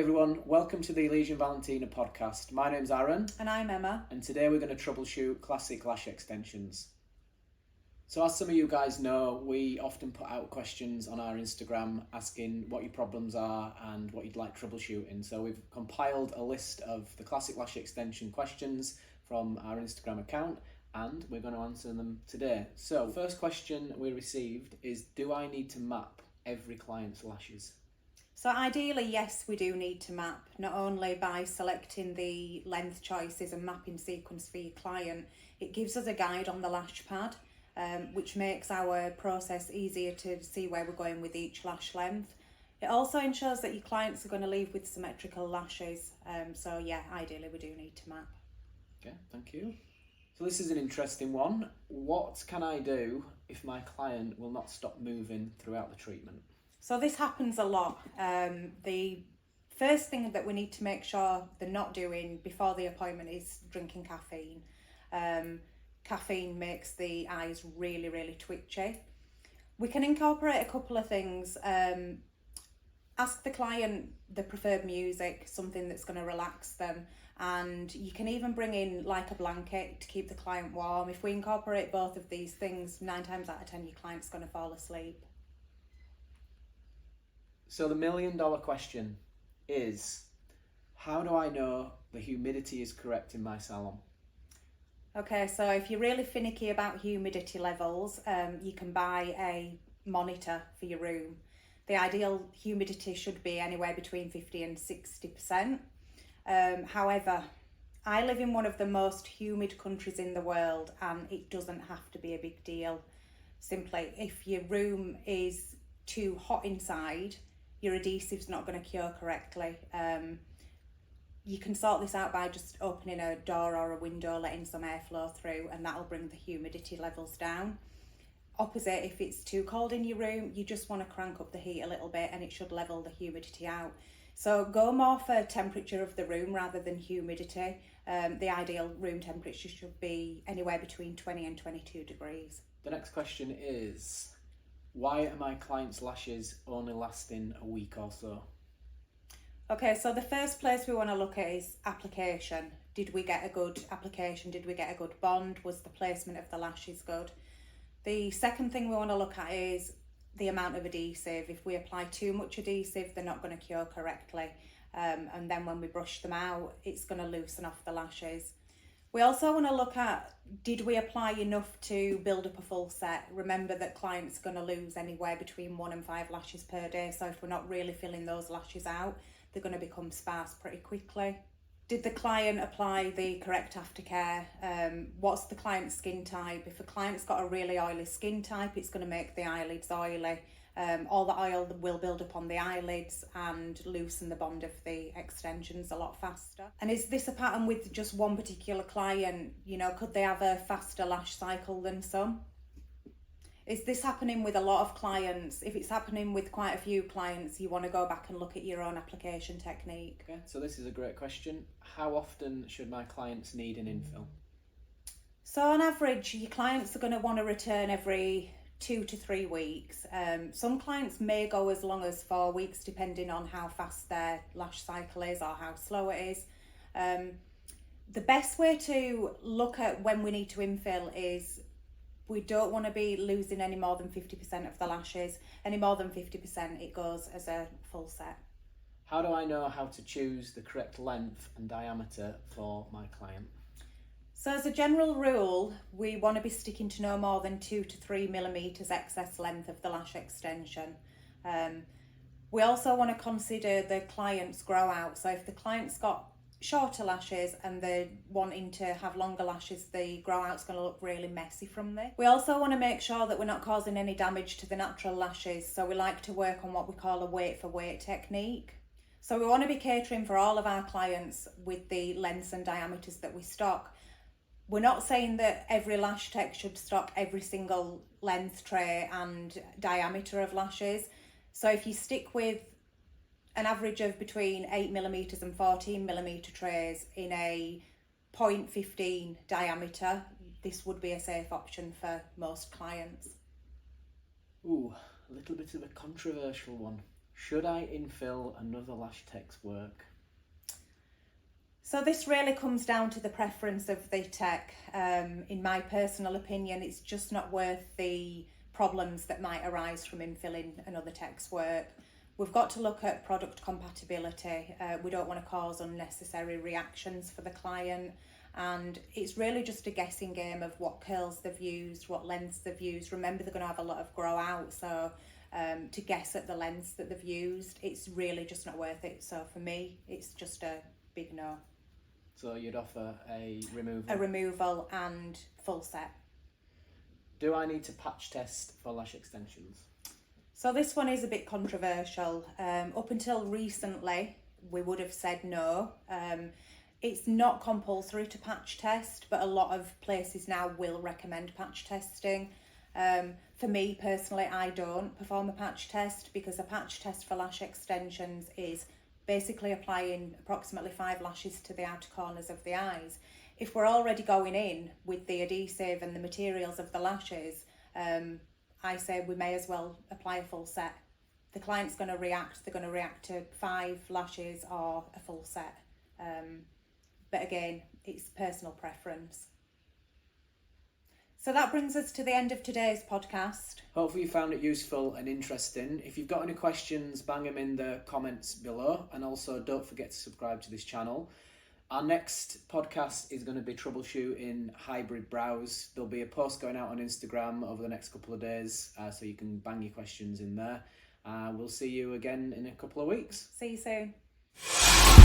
everyone, welcome to the Elysian Valentina podcast. My name's Aaron. And I'm Emma. And today we're going to troubleshoot classic lash extensions. So as some of you guys know, we often put out questions on our Instagram asking what your problems are and what you'd like troubleshooting. So we've compiled a list of the classic lash extension questions from our Instagram account and we're going to answer them today. So first question we received is, do I need to map every client's lashes? So ideally, yes, we do need to map, not only by selecting the length choices and mapping sequence for your client, it gives us a guide on the lash pad, which makes our process easier to see where we're going with each lash length. It also ensures that your clients are going to leave with symmetrical lashes. So yeah, ideally we do need to map. Okay, thank you. So this is an interesting one. What can I do if my client will not stop moving throughout the treatment? So this happens a lot. The first thing that we need to make sure they're not doing before the appointment is drinking caffeine. Caffeine makes the eyes really, really twitchy. We can incorporate a couple of things. Ask the client the preferred music, something that's going to relax them. And you can even bring in like a blanket to keep the client warm. If we incorporate both of these things, 9 times out of 10 your client's going to fall asleep. So the $1 million question is, how do I know the humidity is correct in my salon? Okay, so if you're really finicky about humidity levels, you can buy a monitor for your room. The ideal humidity should be anywhere between 50 and 60%. However, I live in one of the most humid countries in the world and it doesn't have to be a big deal. Simply, if your room is too hot inside, your adhesive's not going to cure correctly. You can sort this out by just opening a door or a window, letting some airflow through, and that'll bring the humidity levels down. Opposite, if it's too cold in your room, you just want to crank up the heat a little bit and it should level the humidity out. So go more for temperature of the room rather than humidity. The ideal room temperature should be anywhere between 20 and 22 degrees. The next question is, why are my clients' lashes only lasting a week or so? Okay, so the first place we want to look at is application. Did we get a good application? Did we get a good bond? Was the placement of the lashes good? The second thing we want to look at is the amount of adhesive. If we apply too much adhesive, they're not going to cure correctly. And then when we brush them out, it's going to loosen off the lashes. We also want to look at, did we apply enough to build up a full set? Remember that clients are going to lose anywhere between 1 and 5 lashes per day. So if we're not really filling those lashes out, they're going to become sparse pretty quickly. Did the client apply the correct aftercare? What's the client's skin type? If a client's got a really oily skin type, it's going to make the eyelids oily. All the oil will build up on the eyelids and loosen the bond of the extensions a lot faster. And is this a pattern with just one particular client? You know, could they have a faster lash cycle than some? Is this happening with a lot of clients? If it's happening with quite a few clients, you want to go back and look at your own application technique. Okay, so this is a great question. How often should my clients need an infill? So on average, your clients are going to want to return every 2 to 3 weeks. Some clients may go as long as 4 weeks depending on how fast their lash cycle is or how slow it is. The best way to look at when we need to infill is we don't want to be losing any more than 50% of the lashes. Any more than 50%, it goes as a full set. How do I know how to choose the correct length and diameter for my client? So as a general rule, we want to be sticking to no more than 2 to 3 millimeters excess length of the lash extension. We also want to consider the client's grow out. So if the client's got shorter lashes and they're wanting to have longer lashes, the grow out's going to look really messy from this. We also want to make sure that we're not causing any damage to the natural lashes. So we like to work on what we call a weight for weight technique. So we want to be catering for all of our clients with the lengths and diameters that we stock. We're not saying that every lash tech should stock every single length tray and diameter of lashes. So if you stick with an average of between 8mm and 14mm trays in a 0.15 diameter, this would be a safe option for most clients. Ooh, a little bit of a controversial one. Should I infill another Lash Tech's work? So this really comes down to the preference of the tech. In my personal opinion, it's just not worth the problems that might arise from infilling another tech's work. We've got to look at product compatibility. We don't want to cause unnecessary reactions for the client. And it's really just a guessing game of what curls they've used, what lengths they've used. Remember, they're going to have a lot of grow out, so to guess at the lengths that they've used, it's really just not worth it. So for me, it's just a big no. So you'd offer a removal? A removal and full set. Do I need to patch test for lash extensions? So this one is a bit controversial. Up until recently, we would have said no. It's not compulsory to patch test, but a lot of places now will recommend patch testing. For me personally, I don't perform a patch test because a patch test for lash extensions is basically applying approximately 5 lashes to the outer corners of the eyes. If we're already going in with the adhesive and the materials of the lashes, I say we may as well apply a full set. The client's going to react, they're going to react to 5 lashes or a full set. But again, it's personal preference. So that brings us to the end of today's podcast. Hopefully you found it useful and interesting. If you've got any questions, bang them in the comments below. And also don't forget to subscribe to this channel. Our next podcast is going to be troubleshooting hybrid brows. There'll be a post going out on Instagram over the next couple of days, so you can bang your questions in there. We'll see you again in a couple of weeks. See you soon.